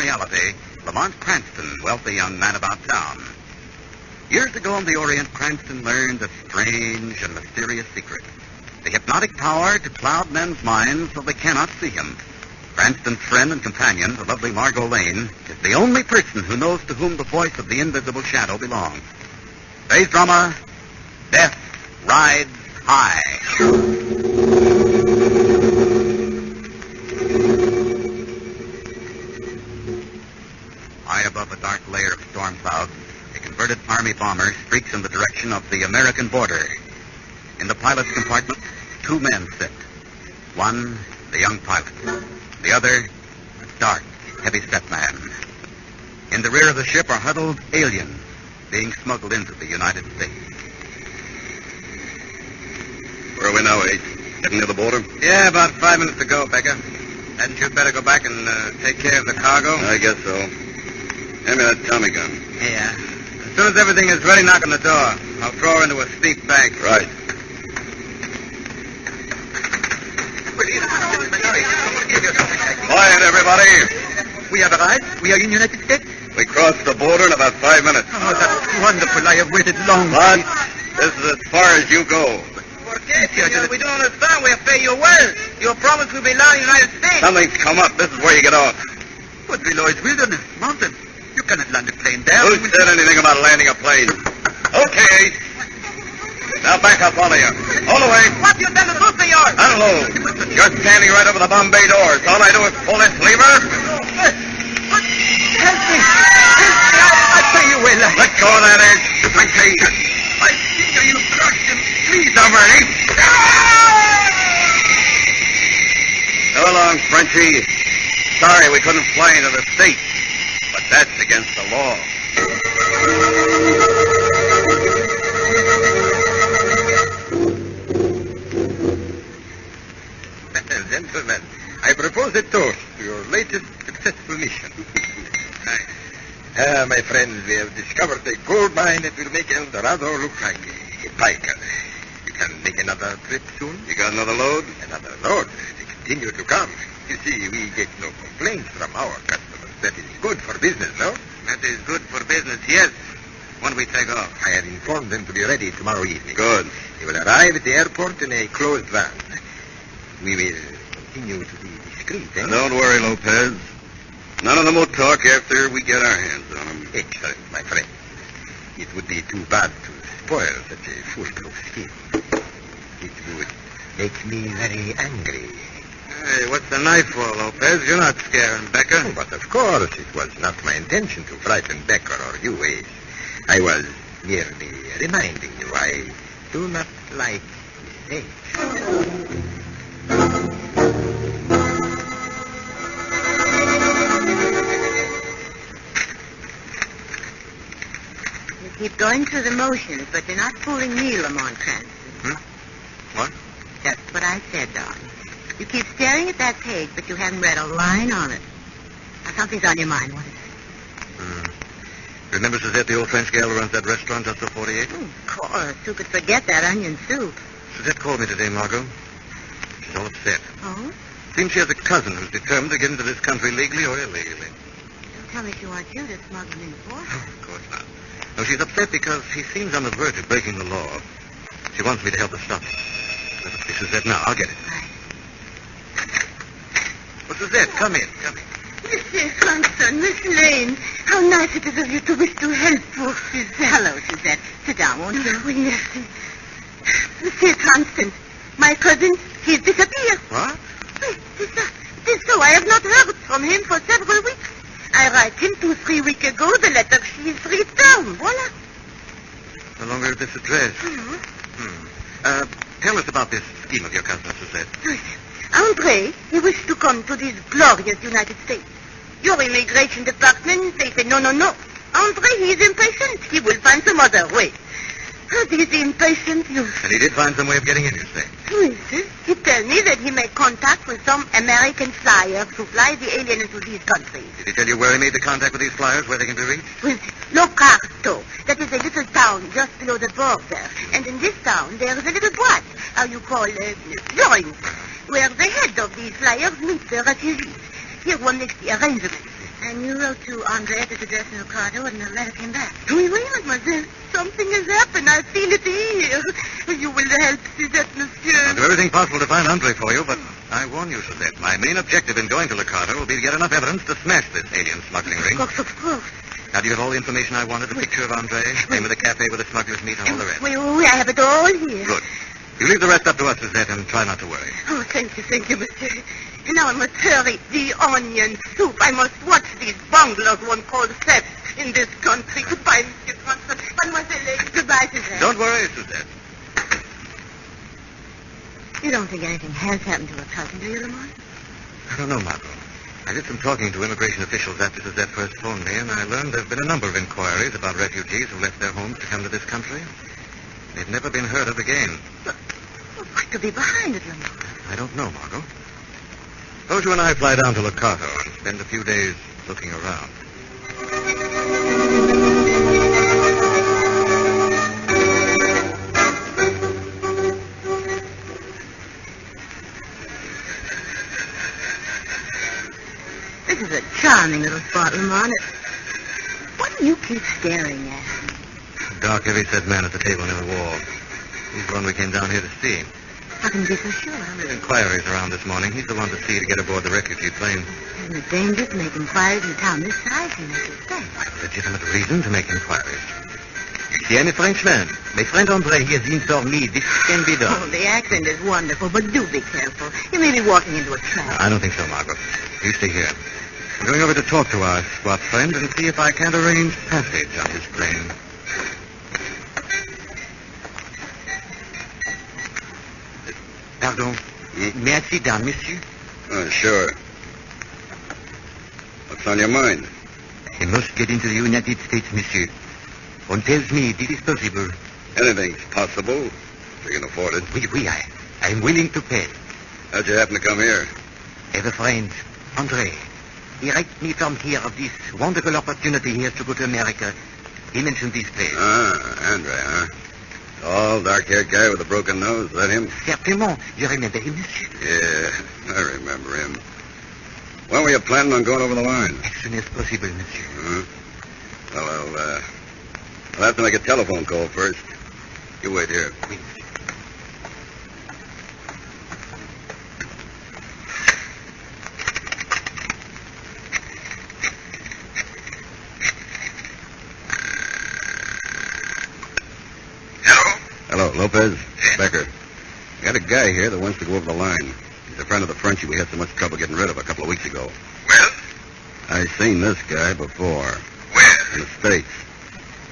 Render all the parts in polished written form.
reality, Lamont Cranston, wealthy young man about town. Years ago in the Orient, Cranston learned a strange and mysterious secret. The hypnotic power to cloud men's minds so they cannot see him. Cranston's friend and companion, the lovely Margo Lane, is the only person who knows to whom the voice of the invisible shadow belongs. Today's drama, Death Rides High. High above a dark layer of storm clouds, a converted army bomber streaks in the direction of the American border. In the pilot's compartment, two men sit. One, the young pilot. The other, a dark, heavy-set man. In the rear of the ship are huddled aliens being smuggled into the United States. Where are we now, Ace? Getting near the border? Yeah, about 5 minutes to go, Becker. Hadn't you better go back and take care of the cargo? I guess so. Hand me that Tommy gun. Yeah. As soon as everything is ready, knock on the door. I'll throw her into a steep bank. Right. Quiet, everybody. We have arrived. We are in the United States. We crossed the border in about 5 minutes. Oh, that's wonderful. I have waited long. But this is as far as you go. We don't understand. We have paid you well. Your promise will be land in the United States. Something's come up. This is where you get off. But below is wilderness, mountain. You cannot land a plane there. Who said anything about landing a plane? Okay. Now back up, all of you. All the way. What do you tell the truth of yours? Unload. You're standing right over the Bombay doors. All I do is pull this lever. Help me. I pay you well. Let go of that edge. I say. I see you crushed him. Please, Alberti. So long, Frenchie. Sorry we couldn't fly into the States, but that's against the law. Gentlemen, I propose a toast to your latest successful mission. My friends, we have discovered a gold mine that will make El Dorado look like a piker. You can make another trip soon? You got another load? Another load. They continue to come. You see, we get no complaints from our customers. That is good for business, no? That is good for business, yes. When we take off. I have informed them to be ready tomorrow evening. Good. They will arrive at the airport in a closed van. We will continue to be discreet, eh? Don't worry, Lopez. None of them will talk after we get our hands on them. Excellent, my friend. It would be too bad to spoil such a foolproof scheme. It would make me very angry. Hey, what's the knife for, Lopez? You're not scaring Becker. Oh, but of course, it was not my intention to frighten Becker or you, Ace. I was merely reminding you I do not like mistakes. Keep going through the motions, but you're not fooling me, Lamont Cranston. What? That's what I said, darling. You keep staring at that page, but you haven't read a line on it. Now, something's on your mind. What is it? Remember Suzette, the old French gal who runs that restaurant just off 48? Of course. Who could forget that onion soup? Suzette called me today, Margo. She's all upset. Oh? Seems she has a cousin who's determined to get into this country legally or illegally. Don't tell me she wants you to smuggle him in for her. Of course not. No, she's upset because he seems on the verge of breaking the law. She wants me to help her stop it. This is it now. I'll get it. Right. Well, Suzette, come in. Come in. Monsieur Cranston, Miss Lane, how nice it is of you to wish to help poor Suzette. Hello, Suzette. Sit down, won't you? Oh, yes. Monsieur Cranston, my cousin, he's disappeared. What? It is so. I have not heard from him for several weeks. I write him 2-3 weeks ago. The letter she is returned. Voila. No longer at this address. Mm-hmm. Tell us about this scheme of your cousin, Suzette. André, he wished to come to this glorious United States. Your immigration department, they say, no. André, he is impatient. He will find some other way. He's impatient, you... And he did find some way of getting in, you say? Yes. He told me that he made contact with some American flyers to fly the alien into these countries. Did he tell you where he made the contact with these flyers, where they can be reached? With Locarto. That is a little town just below the border. And in this town, there is a little boîte, how you call joint, where the head of these flyers meets the refugees. Here one makes the arrangements. And you wrote to Andre at his address in Ricardo, and the letter came back. Oui, mademoiselle. Something has happened. I feel it here. You will help Suzette, monsieur. I'll do everything possible to find Andre for you, but I warn you, Suzette, my main objective in going to Ricardo will be to get enough evidence to smash this alien smuggling ring. Of course. Now, do you have all the information I wanted? A picture of Andre, name of the cafe where the smugglers meet, and all the rest? Oui, I have it all here. Good. You leave the rest up to us, Suzette, and try not to worry. Oh, thank you, monsieur. Now I must hurry. The onion soup. I must watch these bunglers one calls theft in this country. Goodbye, Monsieur Cranston. Mademoiselle, goodbye, Suzette. Don't worry, Suzette. You don't think anything has happened to her cousin, do you, Lamont? I don't know, Margo. I did some talking to immigration officials after Suzette first phoned me, and I learned there have been a number of inquiries about refugees who left their homes to come to this country. They've never been heard of again. But what could be behind it, Lamont? I don't know, Margo. Suppose you and I fly down to Ricardo and spend a few days looking around. This is a charming little spot, Lamont. What do you keep staring at? A dark, heavy-set man at the table near the wall. He's the one we came down here to see. How can you be so sure? Made inquiries around this morning. He's the one to see to get aboard the refugee plane. Isn't it dangerous to make inquiries in a town this size and make it safe? I have a legitimate reason to make inquiries. See, I'm a Frenchman. My friend Andre, he has informed me this can be done. Oh, the accent is wonderful, but do be careful. You may be walking into a trap. I don't think so, Margo. You stay here. I'm going over to talk to our squat friend and see if I can't arrange passage on his plane. Pardon. May I sit down, monsieur? Sure. What's on your mind? I must get into the United States, monsieur. One tells me this is possible. Anything's possible, if you can afford it. Oui, I'm willing to pay. How'd you happen to come here? I have a friend, Andre. He writes me from here of this wonderful opportunity he has to go to America. He mentioned this place. Andre, huh? Tall, dark-haired guy with a broken nose. Is that him? Certainement. You remember him, monsieur? Yeah, I remember him. When were you planning on going over the line? As soon as possible, monsieur. Well, I'll have to make a telephone call first. You wait here. Oui. Hello, Lopez. Becker. I got a guy here that wants to go over the line. He's a friend of the Frenchie we had so much trouble getting rid of a couple of weeks ago. Well? I seen this guy before. Where? In the States.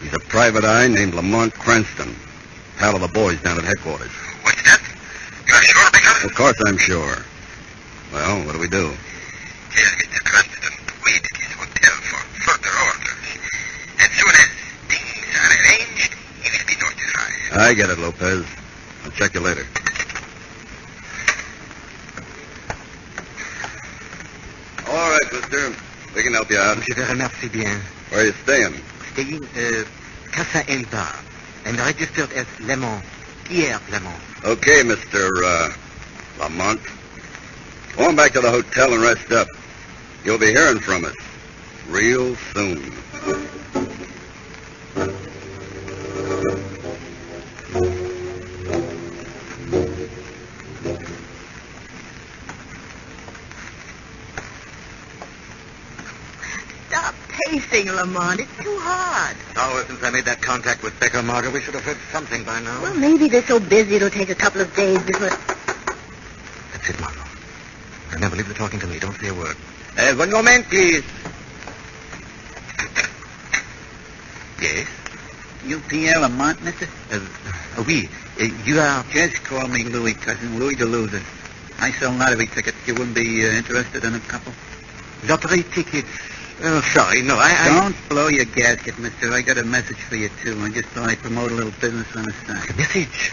He's a private eye named Lamont Cranston. Pal of the boys down at headquarters. What's that? You're sure, Becker? Of course I'm sure. Well, what do we do? Tell Mr. Cranston to wait at his hotel for further orders. As soon as things are arranged, he will be notified. I get it, Lopez. I'll check you later. All right, mister. We can help you out. Je vous remercie bien. Where are you staying? Staying, Casa El Bar. And registered as Lamont. Pierre Lamont. Okay, Mr. Lamont. Go on back to the hotel and rest up. You'll be hearing from us real soon. Stop pacing, Lamont. It's too hard. Oh, since I made that contact with Becker, Margo, we should have heard something by now. Well, maybe they're so busy it'll take a couple of days before... That's it, Margo. Remember, leave the talking to me. Don't say a word. 1 moment, please. Yes? You Pierre Lamont, mister? Oui. You are... Just call me Louis, cousin. Louis the Loser. I sell lottery tickets. You wouldn't be interested in a couple? Lottery tickets. Oh, sorry. No, I... Don't blow your gasket, mister. I got a message for you, too. I just thought I'd promote a little business on the side. A message?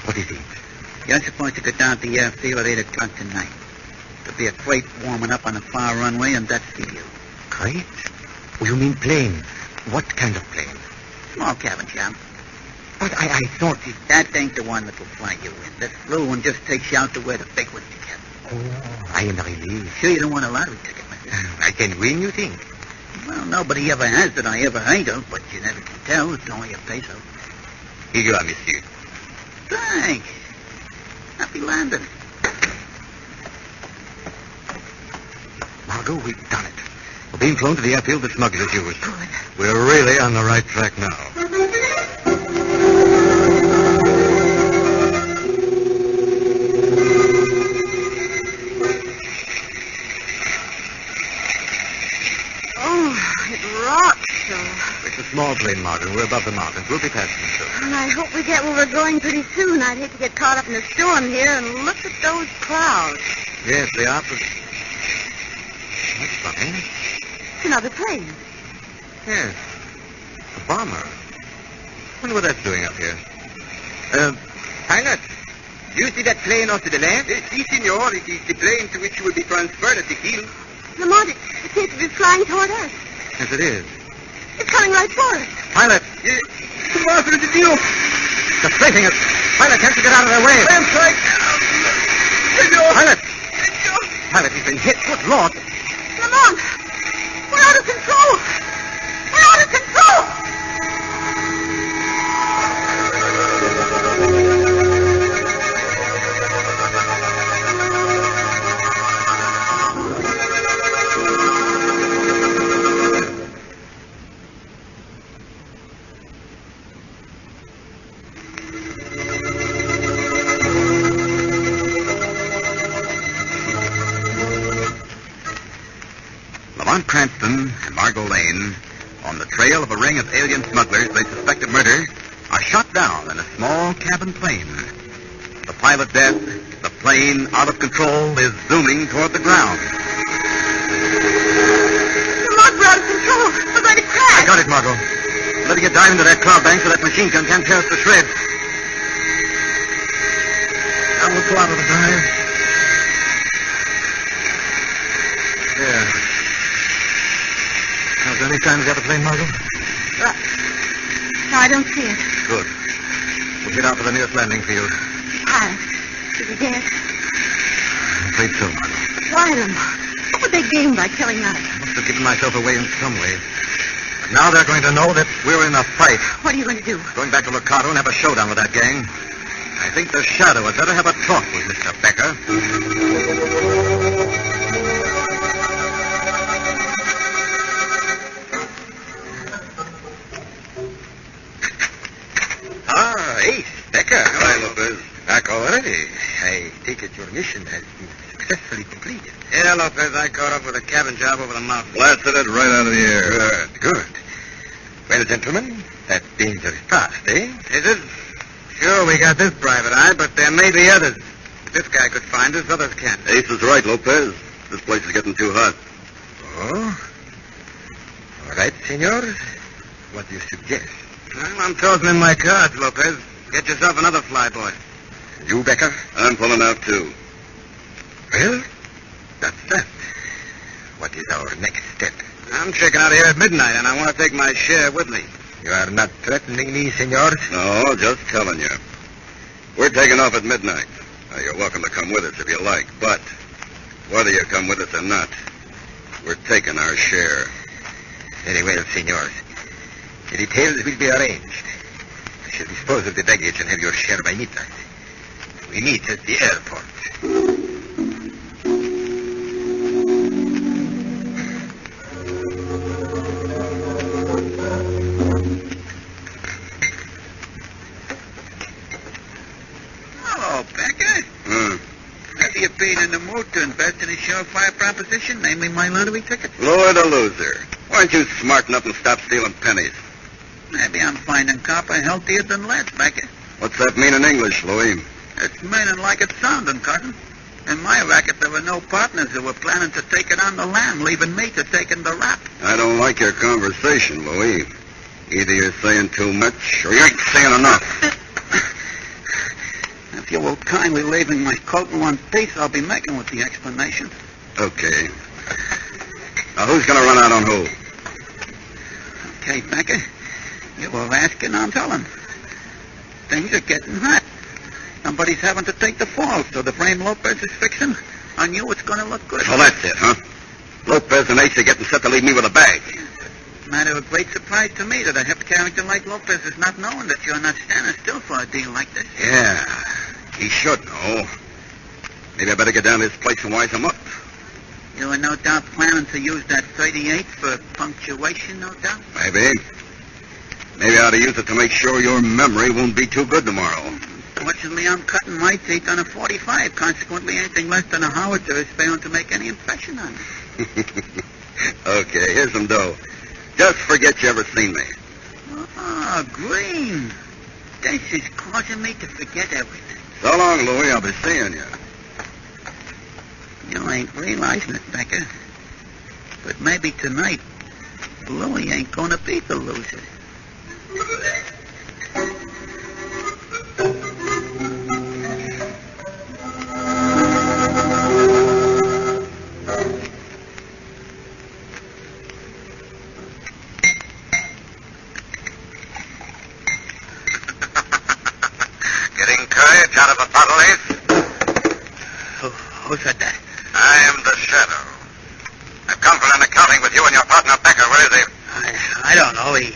What is it? You're supposed to go down to the airfield at 8 o'clock tonight. There'll be a crate warming up on the far runway, and that's for you. Crate? Oh, you mean plane? What kind of plane? Small cabin, chap. But I thought it... That ain't the one that will fly you in. That little one just takes you out to where the big ones together. Oh, I am relieved. Sure you don't want a lottery ticket, mister? I can win, you think? Well, nobody ever has that I ever heard of, but you never can tell. It's only a peso. Here you are, monsieur. Thanks. Happy landing. Margo, we've done it. We're being flown to the airfield the smugglers used. Good. We're really on the right track now. Oh, it rocks so. It's a small plane, Margo. We're above the mountains. We'll be passing soon. And I hope we get where we're going pretty soon. I'd hate to get caught up in a storm here, and look at those clouds. Yes, they are. That's funny. It's another plane. Yes. A bomber. Wonder what that's doing up here. Pilot, do you see that plane off to the left? Si, senor. It is the plane to which you will be transferred at the hill. Lamont, it seems to be flying toward us. Yes, it is. It's coming right for us. Pilot! What is the deal? They're strafing us. Pilot, can't you get out of their way? I'm sorry. Senor. Pilot! Senor. Pilot, he's been hit. Good Lord. Lamont, we're out of control. We're out of control. Cranston and Margo Lane, on the trail of a ring of alien smugglers they suspect of murder, are shot down in a small cabin plane. The pilot dead, the plane out of control is zooming toward the ground. Lamont, we're out of control. We're going to crash. I got it, Margo. Better get dive into that cloud bank so that machine gun can't tear us to shreds. Now we'll pull out of the dive. There. Is there any sign of the other plane, Margo? No, I don't see it. Good. We'll get out to the nearest landing field. Pilot, is he dead? I'm afraid so, Margo. Why, Lamont? What would they gain by killing us? I must have given myself away in some way. But now they're going to know that we're in a fight. What are you going to do? Going back to Locato and have a showdown with that gang. I think the Shadow had better have a talk with Mr. Becker. Becker. Hello, Lopez. Back already. I take it your mission has been successfully completed. Yeah, Lopez, I caught up with a cabin job over the mountain. Blasted it right out of the air. Good. Well, gentlemen, that dangerous task, eh? Is it? Sure, we got this private eye, but there may be others. If this guy could find us, others can't. Ace is right, Lopez. This place is getting too hot. Oh? All right, senor. What do you suggest? Well, I'm tossing in my cards, Lopez. Get yourself another flyboy. You, Becker? I'm pulling out, too. Well, that's that. What is our next step? I'm checking out of here at midnight, and I want to take my share with me. You are not threatening me, senor? No, just telling you. We're taking off at midnight. Now, you're welcome to come with us if you like, but whether you come with us or not, we're taking our share. Very well, senor. The details will be arranged. I shall dispose of the baggage and have your share by midnight. We meet at the airport. Hello, Becker. Have you been in the mood to invest in a surefire proposition, namely my lottery ticket? Lure the loser. Why aren't you smart enough and stop stealing pennies? Maybe I'm finding copper healthier than lead, Becker. What's that mean in English, Louis? It's meaning like it's sounding, cousin. In my racket, there were no partners who were planning to take it on the lam, leaving me to take in the rap. I don't like your conversation, Louis. Either you're saying too much or you ain't saying enough. If you will kindly leave me my coat in one piece, I'll be making with the explanation. Okay. Now, who's going to run out on who? Okay, Becker. You were asking, I'm telling. Things are getting hot. Somebody's having to take the fall, so the frame Lopez is fixing. On you, it's going to look good. So that's it, huh? Lopez and Ace are getting set to leave me with a bag. Matter of great surprise to me that a hip character like Lopez is not knowing that you're not standing still for a deal like this. Yeah, he should know. Maybe I better get down to his place and wise him up. You were no doubt planning to use that 38 for punctuation, no doubt? Maybe. Maybe I ought to use it to make sure your memory won't be too good tomorrow. Fortunately, I'm cutting my teeth on a 45. Consequently, anything less than a howitzer is failing to make any impression on me. Okay, here's some dough. Just forget you ever seen me. Oh, Green. This is causing me to forget everything. So long, Louie. I'll be seeing you. You ain't realizing it, Becker. But maybe tonight, Louie ain't gonna be the loser. Getting courage out of a bottle, Ace? Who said that? I am the Shadow. I've come for an accounting with you and your partner, Becker. Where is he? I don't know. He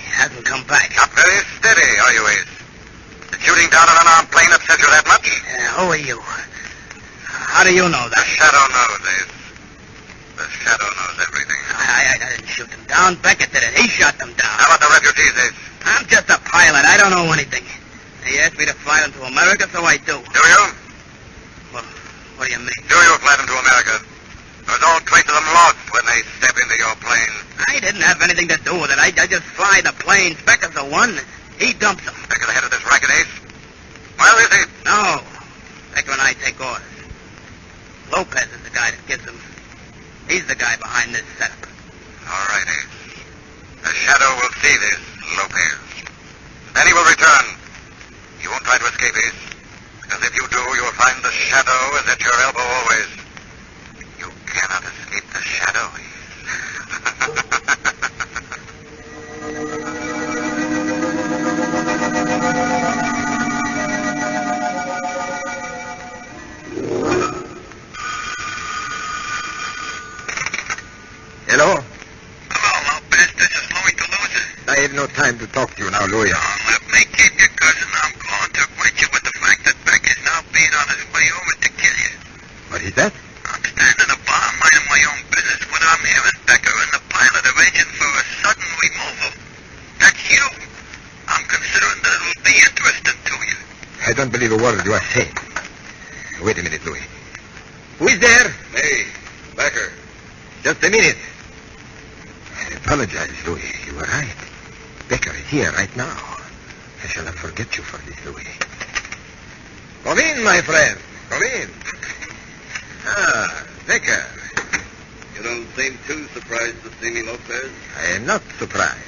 hasn't come back. Not very steady, are you, Ace? Did shooting down an unarmed plane upset you that much? Who are you? How do you know The that? Shadow knows, Ace. The Shadow knows everything. I didn't shoot them down. Beckett did it. He shot them down. How about the refugees, Ace? I'm just a pilot. I don't know anything. He asked me to fly them to America, so I do. Do you? Well, what do you mean? Do you fly them to America? There's all trace of them lost when they step into your plane. I didn't have anything to do with it. I just fly the planes. Becker's the one. He dumps them. Becker, the head of this racket, Ace? Well, is he? No. Becker and I take orders. Lopez is the guy that gives them. He's the guy behind this setup. All right, Ace. The Shadow will see this, Lopez. Then he will return. You won't try to escape, Ace. Because if you do, you'll find the Shadow is at your elbow always. You cannot escape the Shadow, Hello? Hello, Lopez. This is Louis Toulouse. I have no time to talk to you now, Louis. Let me keep you, cousin. I'm going to acquaint you with the fact that Beck is now being on his way over to kill you. What is that? I'm standing in a bar minding my own business when I'm hearing Becker and the pilot arranging for a sudden removal. That's you. I'm considering that it'll be interesting to you. I don't believe a word you are saying. Wait a minute, Louis. Who is there? Me, Becker. Just a minute. I apologize, Louis. You were right. Becker is here right now. I shall not forget you for this, Louis. Come in, my friend. Come in. Ah, Becker. You don't seem too surprised to see me, Lopez. I am not surprised.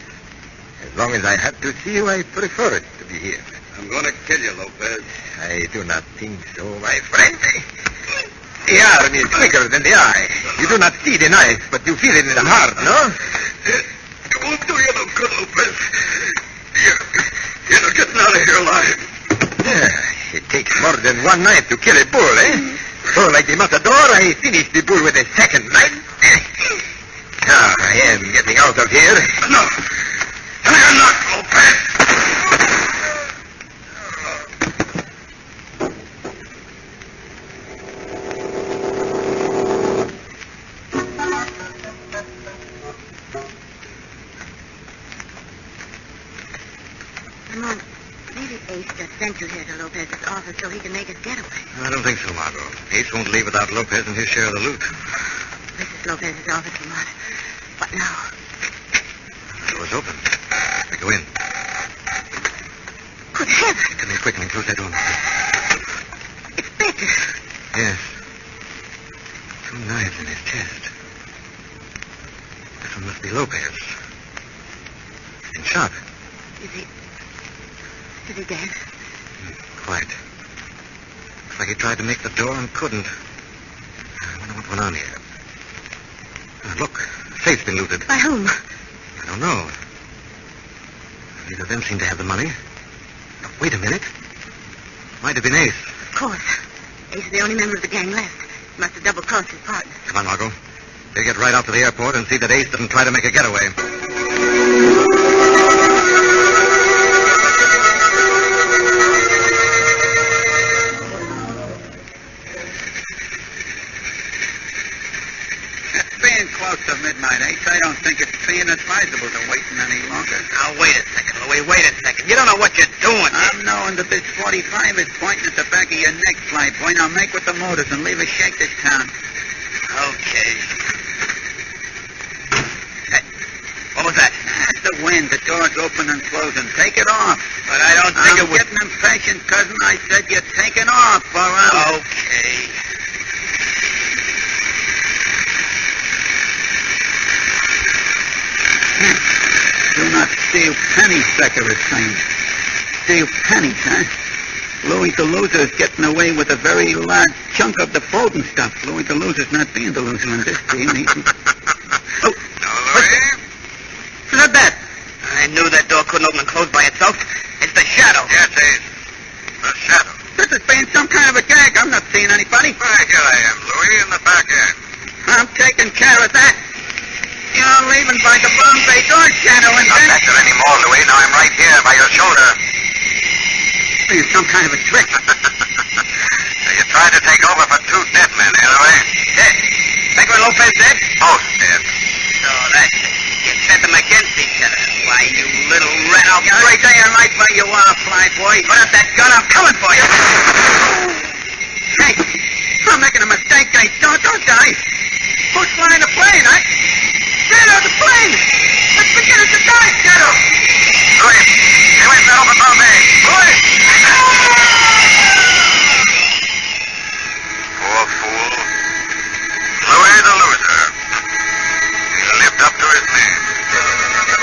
As long as I have to see you, I prefer it to be here. I'm going to kill you, Lopez. I do not think so, my friend. The arm is quicker than the eye. You do not see the knife, but you feel it in the heart, no? It won't do you no good, Lopez. You're not getting out of here alive. It takes more than one knife to kill a bull, eh? So, like the matador, I finished the bull with a second knife. Now, I am getting out of here. No. You're not, Lopez. Ramon, maybe Ace just sent you here to Lopez's office so he can make his getaway. I don't think so, Margo. Ace won't leave without Lopez and his share of the loot. This is Lopez's office, Ramon. What now? The door's open. I go in. Good heavens! Come here quickly and close that door. It's Becker. Yes. 2 knives in his chest. This one must be Lopez. He's been shot. Is he dead? Quite. Looks like he tried to make the door and couldn't. I wonder what went on here. Look, safe's been looted. By whom? I don't know. Neither of them seem to have the money. Oh, wait a minute. Might have been Ace. Of course. Ace is the only member of the gang left. He must have double-crossed his partner. Come on, Margo. He'll get right out to the airport and see that Ace doesn't try to make a getaway. It's being close to midnight, Ace. I don't think it's being advisable to wait any longer. Now, wait a second, Louis. Wait a second. You don't know what you're doing. I'm knowing that this 45 is pointing at the back of your neck, fly boy. Now make with the motors and leave us shake this town. Okay. Hey, what was that? That's the wind. The door's open and closing. Take it off. But I don't think I'm it was... getting impatient, cousin. I said you're taking off, or else... Okay. Do not steal pennies, Becker is saying. Steal pennies, huh? Louis the Loser's getting away with a very large chunk of the folding stuff. Louis the Loser's not being the loser in this game. He can... Oh, No, Louis? what's that? I knew that door couldn't open and close by itself. It's the shadow. Yes, Ace. The shadow. This is being some kind of a gag. I'm not seeing anybody. Why, here I am, Louis, in the back end. I'm taking care of that. You're leaving by the Bombay door shadow and Not then... better anymore, Louis. Now I'm right here by your shoulder. Being some kind of a trick. So you tried to take over for two dead men, eh, Louis? Dead. Becker and Lopez dead? Both dead. So that's it. You set them against each other. Why, you little rat, I'll You're break staying right where you are, fly boy. Put up that gun, I'm coming for you. Hey, I'm making a mistake, Ace. Don't die. Who's flying the plane, huh? Shadow, the plane! Let's begin at the die, Shadow! Louis, you ain't been open Bombay. Louis! Poor fool. Louis the Loser. He lived up to his name.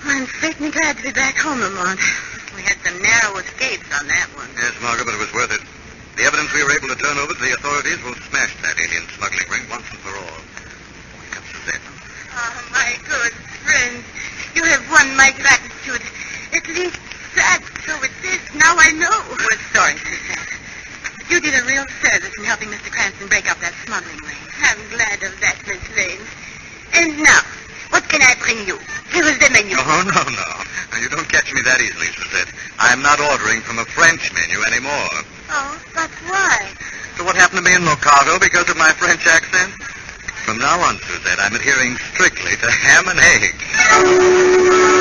I'm certainly glad to be back home, Lamont. We had some narrow escapes on that one. Yes, Margo, but it was worth it. The evidence we were able to turn over to the authorities will smash that alien smuggling ring once and for all. Here comes Suzette. Oh, my good friend. You have won my gratitude. At least that, so it is. Now I know. We're sorry, Suzette. You did a real service in helping Mr. Cranston break up that smuggling ring. I'm glad of that, Miss Lane. And now, what can I bring you? Here is the menu. Oh, no. Now, you don't catch me that easily, Suzette. I'm not ordering from a French menu anymore. Oh, but why? So what happened to me in Locarno because of my French accent? From now on, Suzette, I'm adhering strictly to ham and eggs.